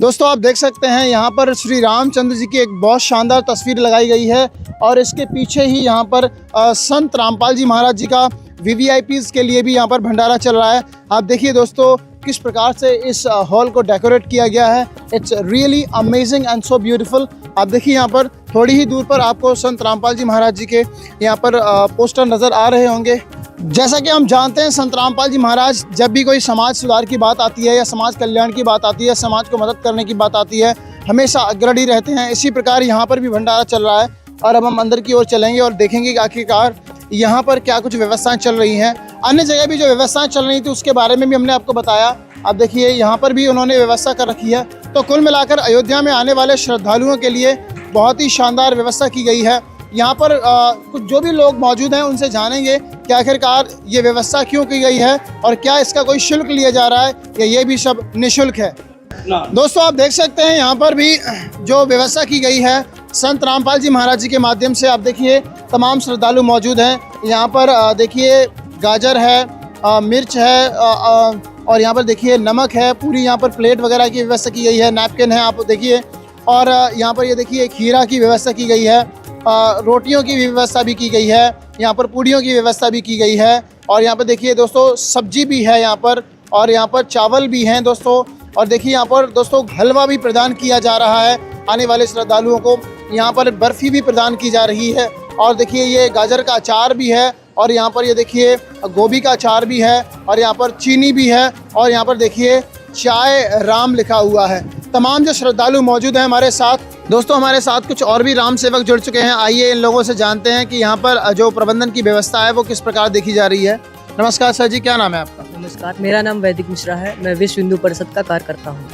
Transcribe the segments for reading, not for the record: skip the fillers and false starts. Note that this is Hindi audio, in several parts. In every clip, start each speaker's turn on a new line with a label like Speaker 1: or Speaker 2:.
Speaker 1: दोस्तों आप देख सकते हैं यहाँ पर श्री रामचंद्र जी की एक बहुत शानदार तस्वीर लगाई गई है और इसके पीछे ही यहाँ पर संत रामपाल जी महाराज जी का वीवीआईपीज़ के लिए भी यहाँ पर भंडारा चल रहा है। आप देखिए दोस्तों किस प्रकार से इस हॉल को डेकोरेट किया गया है। It's really amazing and so beautiful. आप देखिए यहाँ पर थोड़ी ही दूर पर आपको संत रामपाल जी महाराज जी के यहाँ पर पोस्टर नज़र आ रहे होंगे। जैसा कि हम जानते हैं संत रामपाल जी महाराज जब भी कोई समाज सुधार की बात आती है या समाज कल्याण की बात आती है, समाज को मदद करने की बात आती है, हमेशा अग्रणी रहते हैं। इसी प्रकार यहाँ पर भी भंडारा चल रहा है और अब हम अंदर की ओर चलेंगे और देखेंगे कि आखिरकार यहाँ पर क्या कुछ व्यवस्थाएं चल रही हैं। अन्य जगह भी जो व्यवस्थाएं चल रही थी उसके बारे में भी हमने आपको बताया। आप देखिए यहाँ पर भी उन्होंने व्यवस्था कर रखी है। तो कुल मिलाकर अयोध्या में आने वाले श्रद्धालुओं के लिए बहुत ही शानदार व्यवस्था की गई है। यहाँ पर कुछ जो भी लोग मौजूद हैं उनसे जानेंगे कि आखिरकार ये व्यवस्था क्यों की गई है और क्या इसका कोई शुल्क लिया जा रहा है या ये भी सब निःशुल्क है। दोस्तों आप देख सकते हैं यहाँ पर भी जो व्यवस्था की गई है संत रामपाल जी महाराज जी के माध्यम से। आप देखिए तमाम श्रद्धालु मौजूद हैं यहाँ पर। देखिए गाजर है, मिर्च है और यहाँ पर देखिए नमक है। पूरी यहाँ पर प्लेट वगैरह की व्यवस्था की गई है, नैपकिन है आप देखिए। और यहाँ पर ये देखिए खीरा की व्यवस्था की गई है, रोटियों की व्यवस्था भी की गई है, यहाँ पर पूड़ियों की व्यवस्था भी की गई है। और यहाँ पर देखिए दोस्तों सब्जी भी है यहाँ पर और यहाँ पर चावल भी हैं दोस्तों। और देखिए यहाँ पर दोस्तों हलवा भी प्रदान किया जा रहा है आने वाले श्रद्धालुओं को। यहाँ पर बर्फ़ी भी प्रदान की जा रही है और देखिए ये गाजर का अचार भी है और यहाँ पर ये देखिए गोभी का अचार भी है और यहाँ पर चीनी भी है और यहाँ पर देखिए चाय राम लिखा हुआ है। तमाम जो श्रद्धालु मौजूद हैं हमारे साथ, दोस्तों हमारे साथ कुछ और भी राम सेवक जुड़ चुके हैं। आइए इन लोगों से जानते हैं कि यहाँ पर जो प्रबंधन की व्यवस्था है वो किस प्रकार देखी जा रही है। नमस्कार सर जी, क्या नाम है आपका?
Speaker 2: नमस्कार, मेरा नाम वैदिक मिश्रा है। मैं विश्व हिंदू परिषद का कार्यकर्ता हूँ।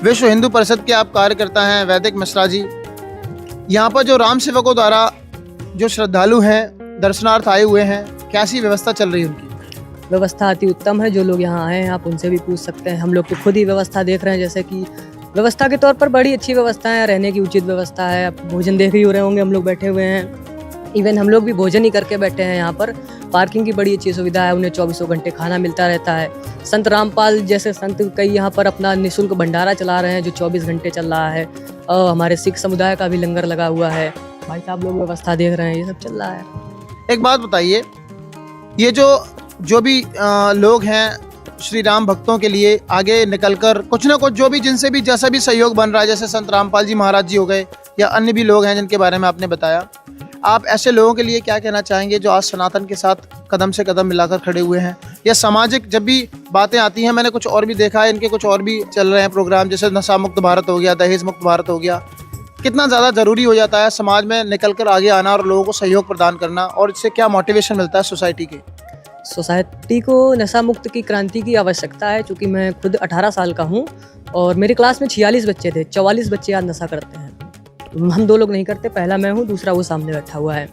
Speaker 1: विश्व हिंदू परिषद के आप कार्यकर्ता हैं वैदिक मिश्रा जी। यहाँ पर जो राम सेवकों द्वारा जो श्रद्धालु हैं दर्शनार्थ आए हुए हैं, कैसी व्यवस्था चल रही है उनकी?
Speaker 2: व्यवस्था अति उत्तम है। जो लोग यहाँ आए हैं आप उनसे भी पूछ सकते हैं। हम लोग तो खुद ही व्यवस्था देख रहे हैं, जैसे कि व्यवस्था के तौर पर बड़ी अच्छी व्यवस्था है। रहने की उचित व्यवस्था है। आप भोजन देख ही हो रहे होंगे, हम लोग बैठे हुए हैं। इवन हम लोग भी भोजन ही करके बैठे हैं यहाँ पर। पार्किंग की बड़ी अच्छी सुविधा है, उन्हें 24 घंटे खाना मिलता रहता है। संत रामपाल जैसे संत कई यहाँ पर अपना निःशुल्क भंडारा चला रहे हैं जो 24 घंटे चल रहा है। हमारे सिख समुदाय का भी लंगर लगा हुआ है। भाई साहब लोग व्यवस्था देख रहे हैं, ये सब चल रहा है।
Speaker 1: एक बात बताइए, ये जो भी लोग हैं श्री राम भक्तों के लिए आगे निकलकर कुछ ना कुछ जो भी जिनसे भी जैसा भी सहयोग बन रहा है, जैसे संत रामपाल जी महाराज जी हो गए या अन्य भी लोग हैं जिनके बारे में आपने बताया, आप ऐसे लोगों के लिए क्या कहना चाहेंगे जो आज सनातन के साथ कदम से कदम मिलाकर खड़े हुए हैं? या सामाजिक जब भी बातें आती हैं, मैंने कुछ और भी देखा है, इनके कुछ और भी चल रहे हैं प्रोग्राम, जैसे नशा मुक्त भारत हो गया, दहेज मुक्त भारत हो गया। कितना ज़्यादा ज़रूरी हो जाता है समाज में निकल कर आगे आना और लोगों को सहयोग प्रदान करना, और इससे क्या मोटिवेशन मिलता है सोसाइटी को नशा मुक्त की क्रांति की आवश्यकता है। चूँकि मैं खुद 18 साल का हूँ और मेरी क्लास में 46 बच्चे थे, 44 बच्चे आज नशा करते हैं। हम 2 लोग नहीं करते, पहला मैं हूँ, दूसरा वो सामने बैठा हुआ है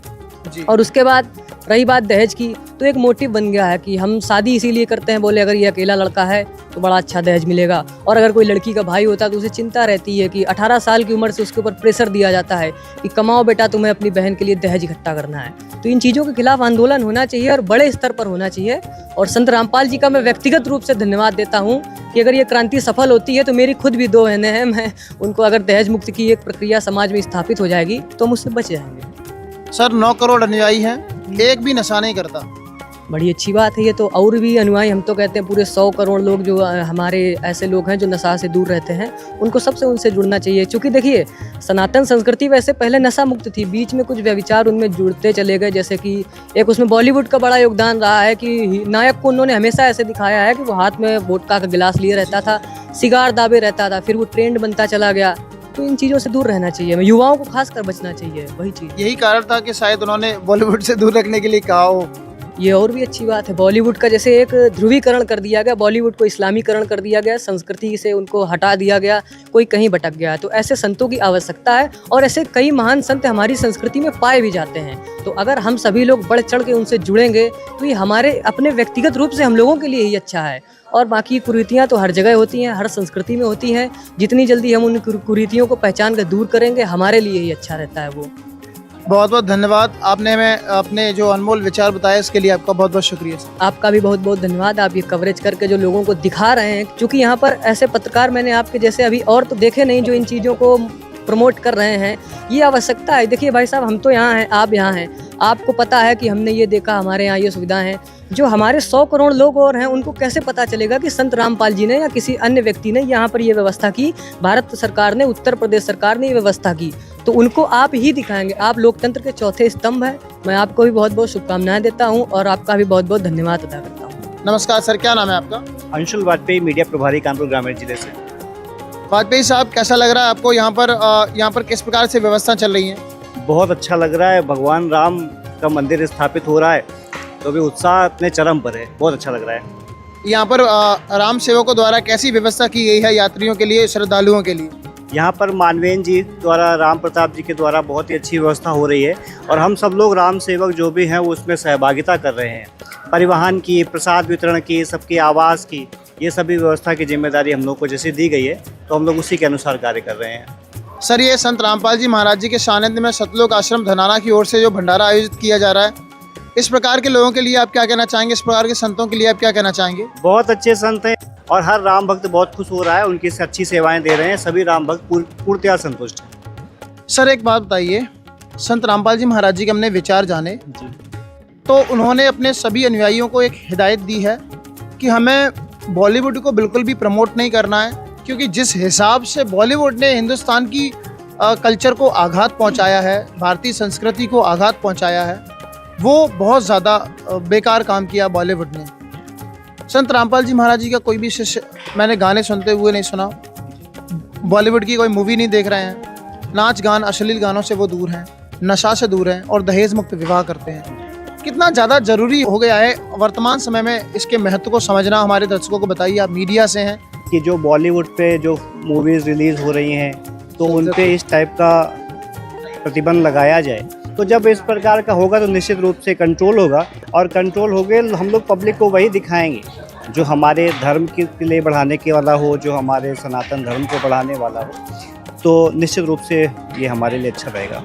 Speaker 1: जी। और उसके बाद रही बात दहेज की, तो एक मोटिव बन गया है कि हम शादी इसीलिए करते हैं, बोले अगर ये अकेला लड़का है तो बड़ा अच्छा दहेज मिलेगा। और अगर कोई लड़की का भाई होता है तो उसे चिंता रहती है कि 18 साल की उम्र से उसके ऊपर प्रेशर दिया जाता है कि कमाओ बेटा, तुम्हें अपनी बहन के लिए दहेज इकट्ठा करना है। तो इन चीज़ों के खिलाफ आंदोलन होना चाहिए और बड़े स्तर पर होना चाहिए। और संत रामपाल जी का मैं व्यक्तिगत रूप से धन्यवाद देता हूँ कि अगर ये क्रांति सफल होती है तो मेरी खुद भी 2 बहनें हैं, मैं उनको अगर दहेज मुक्त की एक प्रक्रिया समाज में स्थापित हो जाएगी तो हम उससे बच जाएंगे। सर 9 करोड़ अनुयायी हैं, एक भी नशा नहीं करता,
Speaker 2: बड़ी अच्छी बात है ये तो। और भी अनुयायी, हम तो कहते हैं पूरे 100 करोड़ लोग जो हमारे ऐसे लोग हैं जो नशा से दूर रहते हैं, उनको सबसे उनसे जुड़ना चाहिए। क्योंकि देखिए सनातन संस्कृति वैसे पहले नशा मुक्त थी, बीच में कुछ व्यभिचार उनमें जुड़ते चले गए। जैसे कि एक उसमें बॉलीवुड का बड़ा योगदान रहा है कि नायक को उन्होंने हमेशा ऐसे दिखाया है कि वो हाथ में वोडका का गिलास लिए रहता था, सिगार दाबे रहता था, फिर वो ट्रेंड बनता चला गया। तो इन चीज़ों से दूर रहना चाहिए, युवाओं को खासकर बचना चाहिए। वही चीज़,
Speaker 1: यही कारण था कि शायद उन्होंने बॉलीवुड से दूर रखने के लिए कहा हो।
Speaker 2: ये और भी अच्छी बात है। बॉलीवुड का जैसे एक ध्रुवीकरण कर दिया गया, बॉलीवुड को इस्लामीकरण कर दिया गया, संस्कृति से उनको हटा दिया गया, कोई कहीं भटक गया। तो ऐसे संतों की आवश्यकता है और ऐसे कई महान संत हमारी संस्कृति में पाए भी जाते हैं। तो अगर हम सभी लोग बढ़ चढ़ के उनसे जुड़ेंगे तो ये हमारे अपने व्यक्तिगत रूप से हम लोगों के लिए ही अच्छा है। और बाकी कुरीतियाँ तो हर जगह होती हैं, हर संस्कृति में होती हैं। जितनी जल्दी हम उन कुरीतियों को पहचान कर दूर करेंगे हमारे लिए ही अच्छा रहता है वो।
Speaker 1: बहुत बहुत धन्यवाद, आपने हमें अपने जो अनमोल विचार बताए इसके लिए आपका बहुत बहुत शुक्रिया सर।
Speaker 2: आपका भी बहुत बहुत धन्यवाद। आप ये कवरेज करके जो लोगों को दिखा रहे हैं, क्योंकि यहाँ पर ऐसे पत्रकार मैंने आपके जैसे अभी और तो देखे नहीं जो इन चीज़ों को प्रमोट कर रहे हैं। ये आवश्यकता है। देखिए भाई साहब, हम तो यहाँ हैं, आप यहाँ हैं, आपको पता है कि हमने ये देखा, हमारे यहाँ ये सुविधाएं हैं। जो हमारे 100 करोड़ लोग और हैं, उनको कैसे पता चलेगा कि संत रामपाल जी ने या किसी अन्य व्यक्ति ने यहाँ पर ये व्यवस्था की, भारत सरकार ने, उत्तर प्रदेश सरकार ने ये व्यवस्था की, तो उनको आप ही दिखाएंगे। आप लोकतंत्र के चौथे स्तंभ हैं। मैं आपको भी बहुत बहुत शुभकामनाएं देता हूँ और आपका भी बहुत बहुत धन्यवाद अदा करता हूँ।
Speaker 1: नमस्कार सर, क्या नाम है आपका?
Speaker 3: अंशुल वाजपेयी, मीडिया प्रभारी, कानपुर ग्रामीण जिले से।
Speaker 1: वाजपेयी साहब, कैसा लग रहा है आपको यहाँ पर किस प्रकार से व्यवस्था चल रही है?
Speaker 3: बहुत अच्छा लग रहा है। भगवान राम का मंदिर स्थापित हो रहा है, तो भी उत्साह अपने चरम पर है। बहुत अच्छा लग रहा है।
Speaker 1: यहाँ पर राम सेवकों द्वारा कैसी व्यवस्था की गई है यात्रियों के लिए, श्रद्धालुओं के लिए?
Speaker 3: यहाँ पर मानवेंद्र जी द्वारा, राम प्रताप जी के द्वारा बहुत ही अच्छी व्यवस्था हो रही है और हम सब लोग राम सेवक जो भी हैं वो उसमें सहभागिता कर रहे हैं। परिवहन की, प्रसाद वितरण की, सबके आवास की, ये सभी व्यवस्था की जिम्मेदारी हम लोग को जैसे दी गई है, तो हम लोग उसी के अनुसार कार्य कर रहे हैं।
Speaker 1: सर, ये संत रामपाल जी महाराज जी के सानिध्य में सतलोक आश्रम धनाना की ओर से जो भंडारा आयोजित किया जा रहा है, इस प्रकार के लोगों के लिए आप क्या कहना चाहेंगे? इस प्रकार के संतों के लिए आप क्या कहना चाहेंगे?
Speaker 3: बहुत अच्छे संत हैं और हर राम भक्त बहुत खुश हो रहा है, उनकी से अच्छी सेवाएं दे रहे हैं। सभी राम भक्त पूर्णतया संतुष्ट हैं।
Speaker 1: सर, एक बात बताइए, संत रामपाल जी महाराज जी के हमने विचार जाने
Speaker 3: जी।
Speaker 1: तो उन्होंने अपने सभी अनुयायियों को एक हिदायत दी है कि हमें बॉलीवुड को बिल्कुल भी प्रमोट नहीं करना है, क्योंकि जिस हिसाब से बॉलीवुड ने हिंदुस्तान की कल्चर को आघात पहुंचाया है, भारतीय संस्कृति को आघात पहुंचाया है, वो बहुत ज़्यादा बेकार काम किया बॉलीवुड ने। संत रामपाल जी महाराज जी का कोई भी शिष्य मैंने गाने सुनते हुए नहीं सुना, बॉलीवुड की कोई मूवी नहीं देख रहे हैं, नाच गान अश्लील गानों से वो दूर हैं, नशा से दूर हैं और दहेज मुक्त विवाह करते हैं। कितना ज़्यादा ज़रूरी हो गया है वर्तमान समय में इसके महत्व को समझना। हमारे दर्शकों को बताइए, आप मीडिया से हैं।
Speaker 3: कि जो बॉलीवुड पे जो मूवीज़ रिलीज़ हो रही हैं, तो उन पे इस टाइप का प्रतिबंध लगाया जाए, तो जब इस प्रकार का होगा तो निश्चित रूप से कंट्रोल होगा और कंट्रोल हो गए हम लोग पब्लिक को वही दिखाएंगे जो हमारे धर्म के लिए बढ़ाने के वाला हो, जो हमारे सनातन धर्म को बढ़ाने वाला हो, तो निश्चित रूप से ये हमारे लिए अच्छा रहेगा।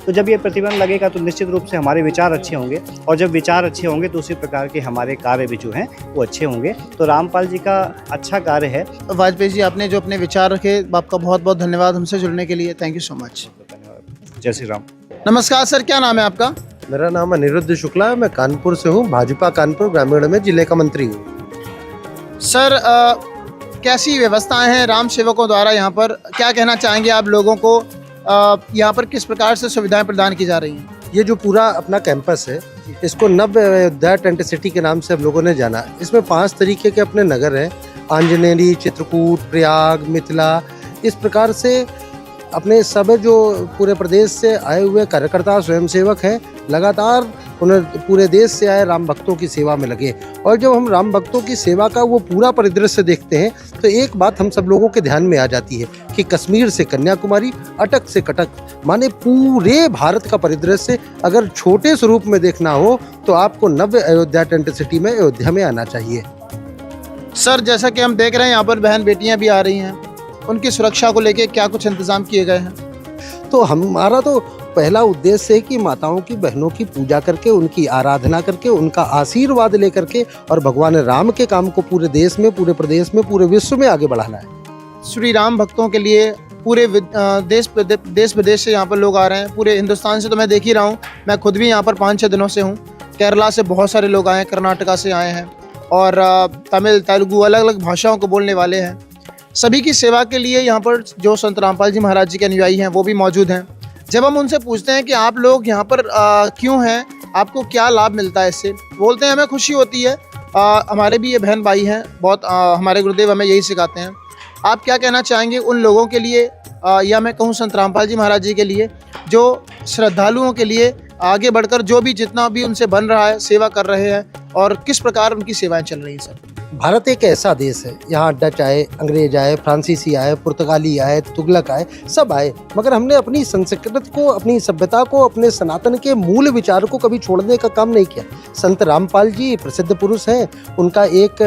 Speaker 3: तो जब ये प्रतिबंध लगेगा तो निश्चित रूप से हमारे विचार अच्छे होंगे और जब विचार अच्छे होंगे तो उसी प्रकार के हमारे कार्य भी जो हैं वो अच्छे होंगे। तो रामपाल जी का अच्छा कार्य है।
Speaker 1: वाजपेयी जी, आपने जो अपने विचार रखे, आपका बहुत बहुत धन्यवाद हमसे जुड़ने के लिए। Thank you so much.
Speaker 3: धन्यवाद। जय श्री राम।
Speaker 1: नमस्कार सर, क्या नाम है आपका?
Speaker 4: मेरा नाम अनिरुद्ध शुक्ला है, मैं कानपुर से हूँ, भाजपा कानपुर ग्रामीण में जिले का मंत्री हूँ।
Speaker 1: सर, कैसी व्यवस्थाएं हैं राम सेवकों द्वारा यहाँ पर? क्या कहना चाहेंगे आप लोगों को? यहाँ पर किस प्रकार से सुविधाएं प्रदान की जा रही हैं?
Speaker 4: ये जो पूरा अपना कैंपस है, इसको नव अयोध्या टेंट सिटी के नाम से हम लोगों ने जाना। इसमें 5 तरीके के अपने नगर हैं, आंजनेरी, चित्रकूट, प्रयाग, मिथिला। इस प्रकार से अपने सब जो पूरे प्रदेश से आए हुए कार्यकर्ता स्वयंसेवक हैं, लगातार उन्हें पूरे देश से आए राम भक्तों की सेवा में लगे। और जब हम राम भक्तों की सेवा का वो पूरा परिदृश्य देखते हैं तो एक बात हम सब लोगों के ध्यान में आ जाती है कि कश्मीर से कन्याकुमारी, अटक से कटक, माने पूरे भारत का परिदृश्य अगर छोटे स्वरूप में देखना हो तो आपको नव अयोध्या टेंट सिटी में, अयोध्या में आना चाहिए।
Speaker 1: सर, जैसा कि हम देख रहे हैं यहाँ पर बहन बेटियाँ भी आ रही हैं, उनकी सुरक्षा को लेके क्या कुछ इंतजाम किए गए हैं?
Speaker 4: तो हमारा तो पहला उद्देश्य है कि माताओं की, बहनों की पूजा करके, उनकी आराधना करके, उनका आशीर्वाद लेकर के और भगवान राम के काम को पूरे देश में, पूरे प्रदेश में, पूरे विश्व में आगे बढ़ाना है।
Speaker 1: श्री राम भक्तों के लिए पूरे देश विदेश से यहाँ पर लोग आ रहे हैं, पूरे हिंदुस्तान से। तो मैं देख ही रहा हूँ, मैं खुद भी यहाँ पर 5-6 दिनों से हूँ। केरला से बहुत सारे लोग आए हैं, कर्नाटका से आए हैं और तमिल, तेलुगु, अलग अलग भाषाओं को बोलने वाले हैं। सभी की सेवा के लिए यहाँ पर जो संत रामपाल जी महाराज जी के अनुयायी हैं वो भी मौजूद हैं। जब हम उनसे पूछते हैं कि आप लोग यहाँ पर क्यों हैं, आपको क्या लाभ मिलता है इससे, बोलते हैं हमें खुशी होती है। हमारे भी ये बहन भाई हैं, बहुत हमारे गुरुदेव हमें यही सिखाते हैं। आप क्या कहना चाहेंगे उन लोगों के लिए, या मैं कहूँ संत रामपाल जी महाराज जी के लिए, जो श्रद्धालुओं के लिए आगे बढ़कर जो भी जितना भी उनसे बन रहा है सेवा कर रहे हैं, और किस प्रकार उनकी सेवाएं चल रही हैं? सर,
Speaker 4: भारत एक ऐसा देश है, यहाँ डच आए, अंग्रेज आए, फ्रांसीसी आए, पुर्तगाली आए, तुगलक आए, सब आए, मगर हमने अपनी संस्कृत को, अपनी सभ्यता को, अपने सनातन के मूल विचार को कभी छोड़ने का काम नहीं किया। संत रामपाल जी प्रसिद्ध पुरुष हैं, उनका एक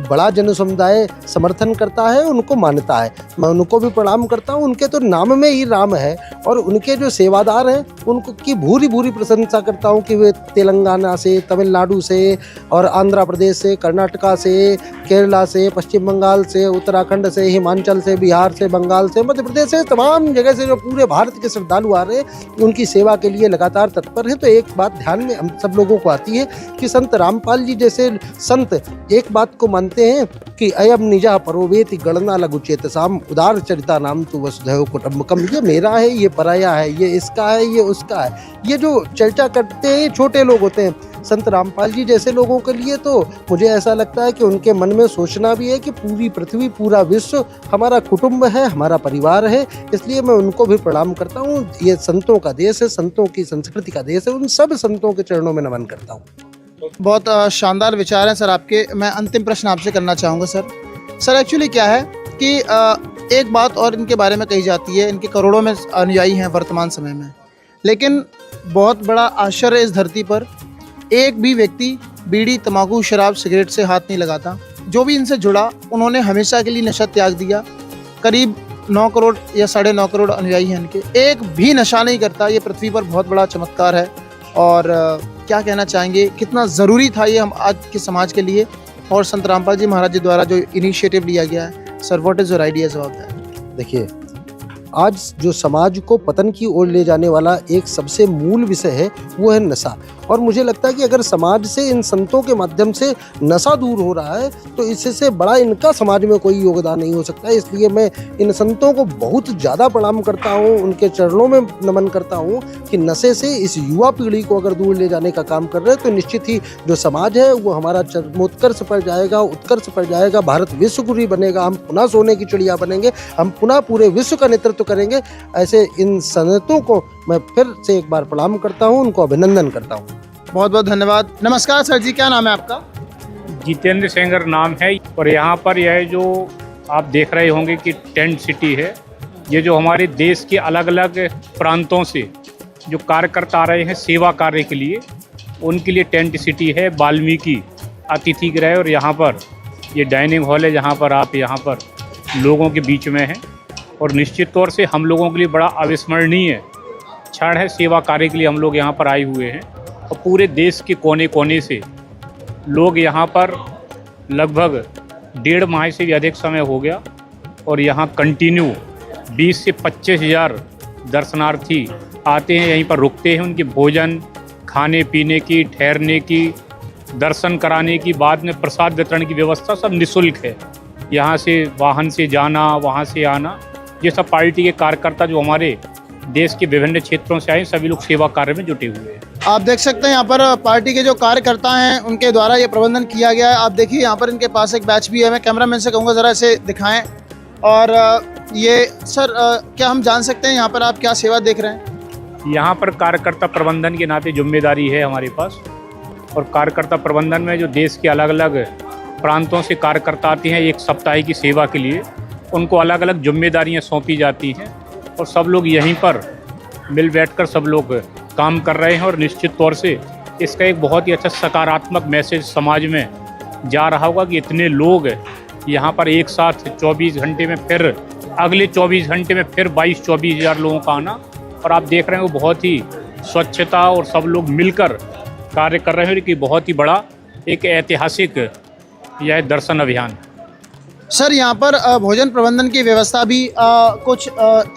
Speaker 4: बड़ा जन समुदाय समर्थन करता है, उनको मानता है। मैं उनको भी प्रणाम करता हूँ, उनके तो नाम में ही राम है और उनके जो सेवादार हैं उनको की भूरी भूरी प्रशंसा करता हूँ कि वे तेलंगाना से, तमिलनाडु से और आंध्र प्रदेश से, कर्नाटका से, केरला से, पश्चिम बंगाल से, उत्तराखंड से, हिमाचल से, बिहार से, बंगाल से, मध्य प्रदेश से, तमाम जगह से जो पूरे भारत के श्रद्धालु आ रहे हैं, उनकी सेवा के लिए लगातार तत्पर हैं। तो एक बात ध्यान में हम सब लोगों को आती है कि संत रामपाल जी जैसे संत एक बात को मानते हैं कि अयम निजा परोवेति गणना लघु चेतसाम उदार चरिता नाम तु वसुधैव कुटुम्बकम। ये मेरा है, ये पराया है, ये इसका है, ये उसका है, ये जो चर्चा करते हैं छोटे लोग होते हैं। संत रामपाल जी जैसे लोगों के लिए तो मुझे ऐसा लगता है कि उनके मन में सोचना भी है कि पूरी पृथ्वी, पूरा विश्व हमारा कुटुंब है, हमारा परिवार है, इसलिए मैं उनको भी प्रणाम करता हूँ। ये संतों का देश है, संतों की संस्कृति का देश है, उन सब संतों के चरणों में नमन करता हूँ।
Speaker 1: बहुत शानदार विचार हैं सर आपके। मैं अंतिम प्रश्न आपसे करना चाहूँगा सर एक्चुअली क्या है कि एक बात और इनके बारे में कही जाती है, इनके करोड़ों में अनुयायी हैं वर्तमान समय में, लेकिन बहुत बड़ा आश्चर्य इस धरती पर एक भी व्यक्ति बीड़ी, तंबाकू, शराब, सिगरेट से हाथ नहीं लगाता। जो भी इनसे जुड़ा उन्होंने हमेशा के लिए नशा त्याग दिया। करीब 9 करोड़ या 9.5 करोड़ अनुयायी हैं इनके, एक भी नशा नहीं करता। ये पृथ्वी पर बहुत बड़ा चमत्कार है। और क्या कहना चाहेंगे, कितना ज़रूरी था ये हम आज के समाज के लिए, और संत रामपाल जी महाराज जी द्वारा जो इनिशिएटिव लिया गया है। Sir what is your ideas about that?
Speaker 4: देखिए, आज जो समाज को पतन की ओर ले जाने वाला एक सबसे मूल विषय है वो है नशा। और मुझे लगता है कि अगर समाज से इन संतों के माध्यम से नशा दूर हो रहा है तो इससे बड़ा इनका समाज में कोई योगदान नहीं हो सकता। इसलिए मैं इन संतों को बहुत ज़्यादा प्रणाम करता हूँ, उनके चरणों में नमन करता हूँ कि नशे से इस युवा पीढ़ी को अगर दूर ले जाने का काम कर रहे हैं तो निश्चित ही जो समाज है वो हमारा चरमोत्कर्ष पर जाएगा, उत्कर्ष पर जाएगा, भारत विश्वगुरु बनेगा, हम पुनः सोने की चिड़िया बनेंगे, हम पुनः पूरे विश्व का नेतृत्व करेंगे। ऐसे इन संतों को मैं फिर से एक बार प्रणाम करता हूँ, उनको अभिनंदन करता हूँ।
Speaker 1: बहुत बहुत धन्यवाद। नमस्कार सर जी, क्या नाम है आपका?
Speaker 5: जितेंद्र सेंगर नाम है। और यहाँ पर यह जो आप देख रहे होंगे कि टेंट सिटी है, ये जो हमारे देश के अलग अलग प्रांतों से जो कार्यकर्ता आ रहे हैं सेवा कार्य के लिए, उनके लिए टेंट सिटी है, वाल्मीकि अतिथि गृह। और यहाँ पर ये डाइनिंग हॉल है जहाँ पर आप यहाँ पर लोगों के बीच में हैं। और निश्चित तौर से हम लोगों के लिए बड़ा अविस्मरणीय क्षण है। सेवा कार्य के लिए हम लोग यहाँ पर आए हुए हैं और पूरे देश के कोने कोने से लोग यहाँ पर लगभग 1.5 माह से भी अधिक समय हो गया और यहाँ कंटिन्यू 20 से 25 हज़ार दर्शनार्थी आते हैं, यहीं पर रुकते हैं। उनके भोजन, खाने पीने की, ठहरने की, दर्शन कराने की, बाद में प्रसाद वितरण की व्यवस्था सब निःशुल्क है। यहाँ से वाहन से जाना, वहाँ से आना, ये सब पार्टी के कार्यकर्ता जो हमारे देश के विभिन्न क्षेत्रों से आए, सभी लोग सेवा कार्य में जुटे हुए हैं।
Speaker 1: आप देख सकते हैं यहाँ पर पार्टी के जो कार्यकर्ता हैं उनके द्वारा ये प्रबंधन किया गया है। आप देखिए यहाँ पर इनके पास एक बैच भी है। मैं कैमरामैन से कहूँगा ज़रा इसे दिखाएं। और ये सर क्या हम जान सकते हैं यहाँ पर आप क्या सेवा देख रहे हैं?
Speaker 5: यहाँ पर कार्यकर्ता प्रबंधन के नाते जिम्मेदारी है हमारे पास। और कार्यकर्ता प्रबंधन में जो देश के अलग अलग प्रांतों से कार्यकर्ता आते हैं एक सप्ताह की सेवा के लिए, उनको अलग अलग जिम्मेदारियाँ सौंपी जाती हैं और सब लोग यहीं पर मिल बैठकर सब लोग काम कर रहे हैं। और निश्चित तौर से इसका एक बहुत ही अच्छा सकारात्मक मैसेज समाज में जा रहा होगा कि इतने लोग यहाँ पर एक साथ 24 घंटे में, फिर अगले 24 घंटे में फिर 22-24 हज़ार लोगों का आना। और आप देख रहे हैं वो बहुत ही स्वच्छता और सब लोग मिलकर कार्य कर रहे हैं कि बहुत ही बड़ा एक ऐतिहासिक यह दर्शन अभियान।
Speaker 1: सर यहाँ पर भोजन प्रबंधन की व्यवस्था भी कुछ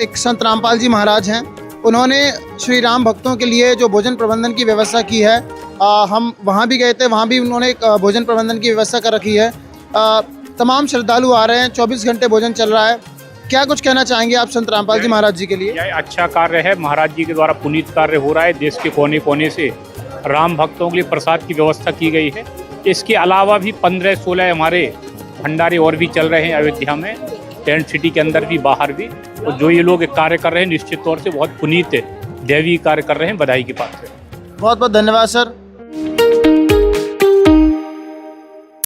Speaker 1: एक संत रामपाल जी महाराज हैं, उन्होंने श्री राम भक्तों के लिए जो भोजन प्रबंधन की व्यवस्था की है। हम वहाँ भी गए थे, वहाँ भी उन्होंने एक भोजन प्रबंधन की व्यवस्था कर रखी है। तमाम श्रद्धालु आ रहे हैं, 24 घंटे भोजन चल रहा है। क्या कुछ कहना चाहेंगे आप संत रामपाल जी महाराज जी के लिए?
Speaker 5: यह अच्छा कार्य है, महाराज जी के द्वारा पुनीत कार्य हो रहा है। देश के कोने कोने से राम भक्तों के लिए प्रसाद की व्यवस्था की गई है। इसके अलावा भी 15-16 हमारे भंडारे और भी चल रहे हैं अयोध्या में, टेंट सिटी के अंदर भी, बाहर भी। और जो ये लोग कार्य कर रहे हैं निश्चित तौर से बहुत पुनीत दैवी कार्य कर रहे हैं, बधाई की पात्र है।
Speaker 1: बहुत बहुत धन्यवाद सर।